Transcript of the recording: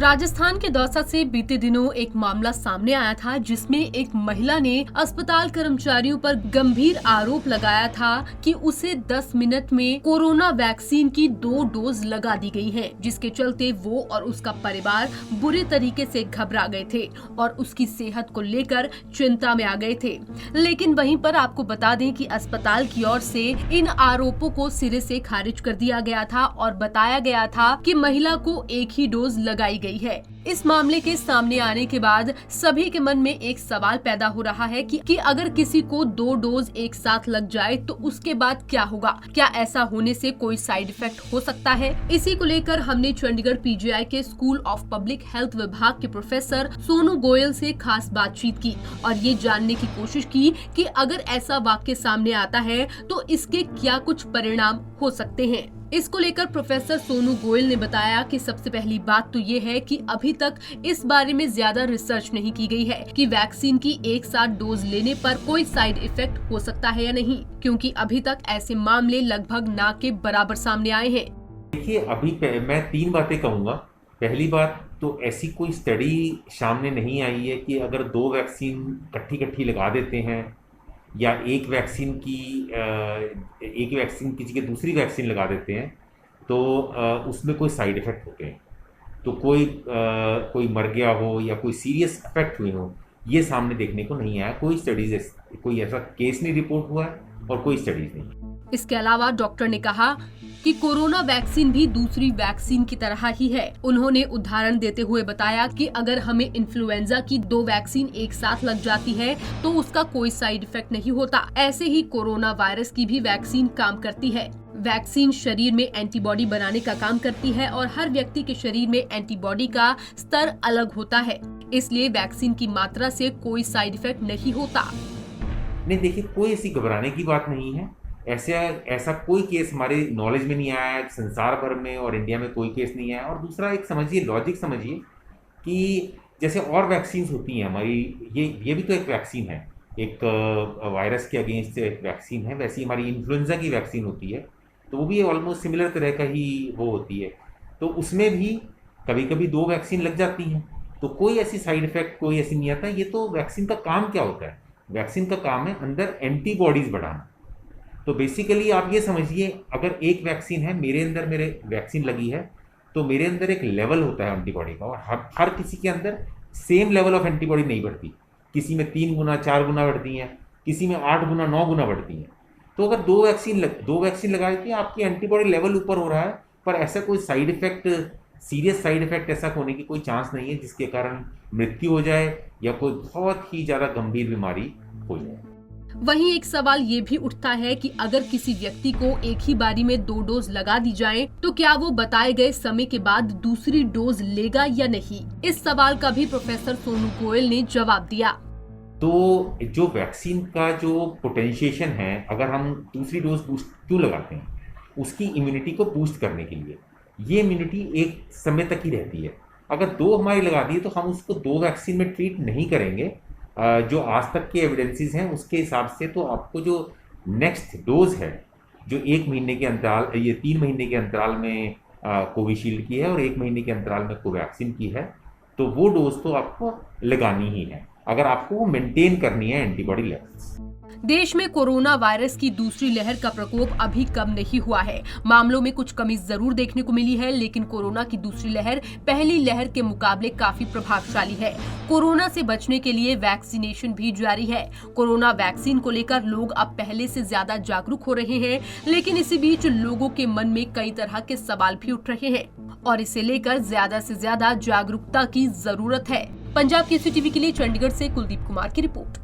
राजस्थान के दौसा से बीते दिनों एक मामला सामने आया था जिसमें एक महिला ने अस्पताल कर्मचारियों पर गंभीर आरोप लगाया था कि उसे 10 मिनट में कोरोना वैक्सीन की 2 डोज लगा दी गई है, जिसके चलते वो और उसका परिवार बुरे तरीके से घबरा गए थे और उसकी सेहत को लेकर चिंता में आ गए थे। लेकिन वहीं पर आपको बता दें कि अस्पताल की ओर से इन आरोपों को सिरे से खारिज कर दिया गया था और बताया गया था कि महिला को एक ही डोज लगाई गई है। इस मामले के सामने आने के बाद सभी के मन में एक सवाल पैदा हो रहा है कि अगर किसी को 2 डोज एक साथ लग जाए तो उसके बाद क्या होगा? क्या ऐसा होने से कोई साइड इफेक्ट हो सकता है? इसी को लेकर हमने चंडीगढ़ पीजीआई के स्कूल ऑफ पब्लिक हेल्थ विभाग के प्रोफेसर सोनू गोयल से खास बातचीत की और ये जानने की कोशिश की कि अगर ऐसा वाक्य सामने आता है तो इसके क्या कुछ परिणाम हो सकते हैं। इसको लेकर प्रोफेसर सोनू गोयल ने बताया कि सबसे पहली बात तो ये है कि अभी तक इस बारे में ज्यादा रिसर्च नहीं की गई है कि वैक्सीन की एक साथ डोज लेने पर कोई साइड इफेक्ट हो सकता है या नहीं, क्योंकि अभी तक ऐसे मामले लगभग ना के बराबर सामने आए हैं। देखिए, अभी मैं 3 बातें कहूँगा। पहली बात तो ऐसी कोई स्टडी सामने नहीं आई है कि अगर 2 वैक्सीन इकट्ठी लगा देते हैं या एक वैक्सीन किसी के दूसरी वैक्सीन लगा देते हैं तो उसमें कोई साइड इफ़ेक्ट होते हैं, तो कोई मर गया हो या कोई सीरियस इफेक्ट हुए हो, ये सामने देखने को नहीं आया। कोई ऐसा केस नहीं रिपोर्ट हुआ है और कोई स्टडीज नहीं। इसके अलावा डॉक्टर ने कहा कि कोरोना वैक्सीन भी दूसरी वैक्सीन की तरह ही है। उन्होंने उदाहरण देते हुए बताया कि अगर हमें इन्फ्लुएंजा की 2 वैक्सीन एक साथ लग जाती है तो उसका कोई साइड इफेक्ट नहीं होता। ऐसे ही कोरोना वायरस की भी वैक्सीन काम करती है। वैक्सीन शरीर में एंटीबॉडी बनाने का काम करती है और हर व्यक्ति के शरीर में एंटीबॉडी का स्तर अलग होता है, इसलिए वैक्सीन की मात्रा से कोई साइड इफेक्ट नहीं होता। नहीं, देखिए, कोई ऐसी घबराने की बात नहीं है। ऐसा कोई केस हमारे नॉलेज में नहीं आया, संसार भर में और इंडिया में कोई केस नहीं आया। और दूसरा, एक समझिए, लॉजिक समझिए कि जैसे और वैक्सीन होती हैं हमारी, ये भी तो एक वैक्सीन है, एक वायरस के अगेंस्ट एक वैक्सीन है। वैसी हमारी इन्फ्लुएंजा की वैक्सीन होती है, तो वो भी ऑलमोस्ट सिमिलर तरह का ही वो होती है। तो उसमें भी कभी कभी 2 वैक्सीन लग जाती हैं, तो कोई ऐसी साइड इफेक्ट कोई ऐसी नहीं आता। ये तो वैक्सीन का काम क्या होता है? वैक्सीन का काम है अंदर एंटीबॉडीज बढ़ाना। तो बेसिकली आप ये समझिए, अगर एक वैक्सीन है, मेरे वैक्सीन लगी है, तो मेरे अंदर एक लेवल होता है एंटीबॉडी का, और हर किसी के अंदर सेम लेवल ऑफ एंटीबॉडी नहीं बढ़ती। किसी में 3 गुना 4 गुना बढ़ती हैं, किसी में 8 गुना 9 गुना बढ़ती हैं। तो अगर 2 वैक्सीन लगा देती है, आपकी एंटीबॉडी लेवल ऊपर हो रहा है, पर ऐसा कोई side effect, serious side effect ऐसा होने की कोई चांस नहीं है जिसके कारण मृत्यु हो जाए या कोई बहुत ही ज़्यादा गंभीर बीमारी हो जाए। वहीं एक सवाल ये भी उठता है कि अगर किसी व्यक्ति को एक ही बारी में 2 डोज लगा दी जाए तो क्या वो बताए गए समय के बाद दूसरी डोज लेगा या नहीं। इस सवाल का भी प्रोफेसर सोनू गोयल ने जवाब दिया। तो जो वैक्सीन का जो पोटेंशिएशन है, अगर हम दूसरी डोज बूस्ट क्यों लगाते हैं? उसकी इम्यूनिटी को बूस्ट करने के लिए। ये इम्यूनिटी एक समय तक ही रहती है। अगर 2 हमारी लगा दी तो हम उसको 2 वैक्सीन में ट्रीट नहीं करेंगे। जो आज तक के एविडेंसेस हैं उसके हिसाब से तो आपको जो नेक्स्ट डोज है, जो 1 महीने के अंतराल, ये 3 महीने के अंतराल में कोविशील्ड की है और 1 महीने के अंतराल में कोवैक्सीन की है, तो वो डोज तो आपको लगानी ही है अगर आपको वो मेंटेन करनी है एंटीबॉडी लेवल्स। देश में कोरोना वायरस की दूसरी लहर का प्रकोप अभी कम नहीं हुआ है। मामलों में कुछ कमी जरूर देखने को मिली है, लेकिन कोरोना की दूसरी लहर पहली लहर के मुकाबले काफी प्रभावशाली है। कोरोना से बचने के लिए वैक्सीनेशन भी जारी है। कोरोना वैक्सीन को लेकर लोग अब पहले से ज्यादा जागरूक हो रहे हैं, लेकिन इसी बीच लोगों के मन में कई तरह के सवाल भी उठ रहे हैं और इसे लेकर ज्यादा से ज्यादा जागरूकता की जरूरत है। पंजाब केसरी टीवी के लिए चंडीगढ़ से कुलदीप कुमार की रिपोर्ट।